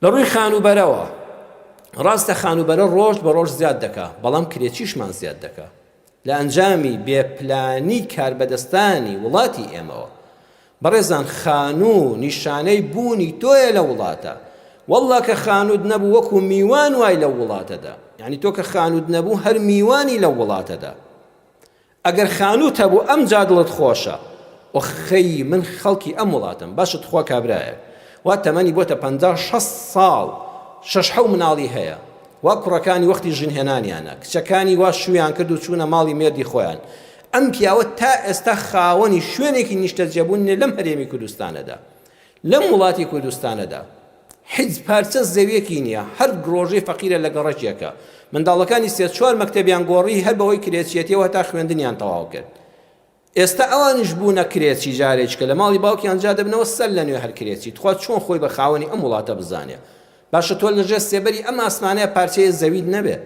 لروی خانوبەرەوە ڕاستە خانوبەرە ڕۆژ بە ڕۆژ زیاد دەکا بەڵام کرێچیشمان زیاد دەکا لە ئەنجامی بێپلانی کاربەدەستانی وڵاتی ئێمەوە. بەڕێزان خانوو نیشانەی بوونی تۆیە لە وڵاتە. والله کە خانوود نەبوو وەکو میوان وای لە وڵاتەدا، یعنی تۆ کە خانوود نەبوو هەر میوانی لە وڵاتەدا. ئەگەر خانووت هەبوو ئەم جا دڵت خۆشە ئۆخەی من خەڵکی ئەم وڵاتم باشت خوا کابرایە وا تەمەنی بۆتە 56 ساڵ 6 مناڵی هەیە، وا کوڕەکانی وەختی ژنهێنانیانە، کچەکانی وا شویان کرد و چوونە ماڵی مێردی خۆیان. ئەم پیاوە تا ئێستا خاوەنی شوێنێکی نیشتەجێبوون لەم هەرێمی کوردستانەدا، لەم وڵاتی کوردستانەدا هیچ پارچە زەویەکی نییە، هەر گرۆژەی فەقیرە لە گەڕەکێکە. منداڵەکانی 3-4 مەکتەبیان گۆڕی هەر بەهۆی کرێچیەتیەوە هەتا خوێندنیان تەواو کرد. ئێستا ئەوانش بوونە کرێچی جارێککە لە ماڵی باوکیان جا دەبنەوە سەر لە نوێ هەر کرێچی. تخوا چۆن خۆی بە خاوەنی ئەم وڵاتە بزانێ؟ باشە تۆ لەژێر سێبەری ئەم ئاسمانەیە پارچەیە زەوید نەبێ.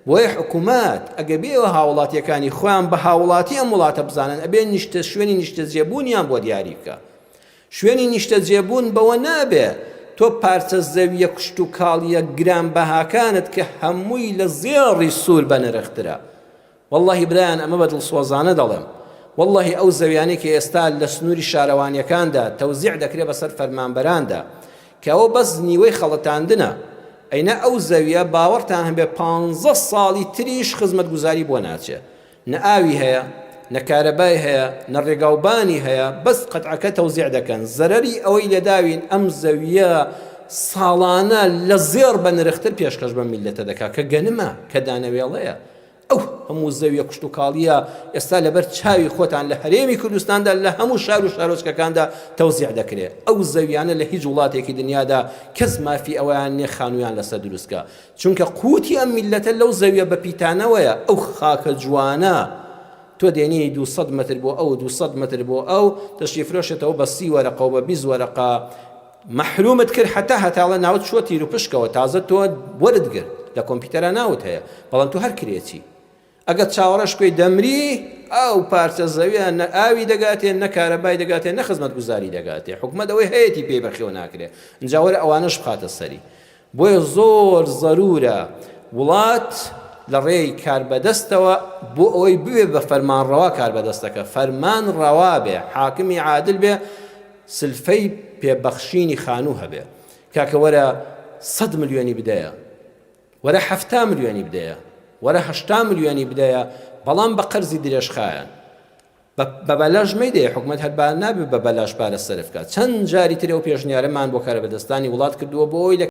بۆیە حکوومەت ئەگە بێەوە هاوڵاتیەکانی خۆیان بە هاوڵاتی ئەم وڵاتە بزانن، ئەبێ شوێنی نیشتەجێبوونیان بۆ دیاری بکە. شوێنی نیشتەجێبوون بەوە نابێ تۆ پارچە زەویە کوشت و کاڵیە گرانبەهاکانت کە هەمووی لە زێڕی سوور بە نرخترە. واللهی برایان ئەمە بە دڵسۆزانە دەڵێم، واللهی ئەو زەویانەی کە ئێستا لە سنووری شارەوانیەکاندا تەوزیع دەکرێت بەسەر فەرمانبەراندا کە ئەوە بەس نیوەی خەڵەتاندنە، ئەینە ئەو زەویە باوەڕتان هەبێ 15 ساڵی تریش خزمەتگوزاری بۆ ناچێ. نە ئاوی هەیە، نە کارەبای هەیە، نە ڕێگاوبانی هەیە، بەس قەتعەکە تەوزیع دەکەن. زەرەری ئەوەی لێداوین ئەم زەویە ساڵانە لە زێڕ بە نرختر پێشکەش بە میلەتە دەکا کە گەنمە کە دانەوێڵەیە. ئەو هەموو زەویە کوشت و کاڵیە ئێستا لەبەر چاوی خۆتان لە هەرێمی کوردستاندا لە هەموو شار و شارۆچکەکاندا تەوزیع دەکرێت. ئەو زەویانە لە هیچ وڵاتێکی دنیادا کەس مافی ئەویان نێ خانوویان لەسەر دروستکە، چونکە قوتی ئەم میلەتە لەو زەویە بە پیتانەوەیە. ئەو خاکە جوانە تۆ دێنی 200 متر بۆ ئەو 200 متر بۆ ئەو دەشیفرۆشێتەوە بە 30 وەرەقە و بە 20 وەرەقە محرومت کرد حتا هەتاڵە ناوت شووە تیر و پشکەوە تازە تۆ وەرت گرت لە کۆمپیوتەرە ناوت هەیە، بەڵام تۆ هەر کرێتی. ئەگەر چاوەڕەش کوێی دەمری ئەو پارچە زەویە نە ئاوی دەگاتێ، نە کارەبای دەگاتێ، نە خزمەتگوزاری دەگاتێ. حکومەت ئەوەی هەیەی پێی بەخێوە ناکرێت، اینجا وەرە ئەوانەش بخاتە سەری. بۆیە زۆر زەرورە وڵات لە ڕێی کاربەدەستەوە بۆ ئەوەی بوێ بە فەرمانڕەوا کاربەدەستەکە، فەرمان ڕەوا بێ، حاکمی عادل بێ، سلفەی پێبەخشینی خانوو هەبێ. کاکە وەرە 100 ملیۆنی بدەیە، وەرە 70 ملیۆنی بدەیە، وەرە 80 ملیۆنی بدەیە، بەڵام بە قەرزی درێژخایەن بە بەلاژ مەیدەیە. حکومەت هەر با نابێت بە بەلاژ پارە سەرف بکات. چەند جاری ترێ و پێشنیارەمان بۆ کارەبەدەستانی وڵات کردووە بۆ ئەوەی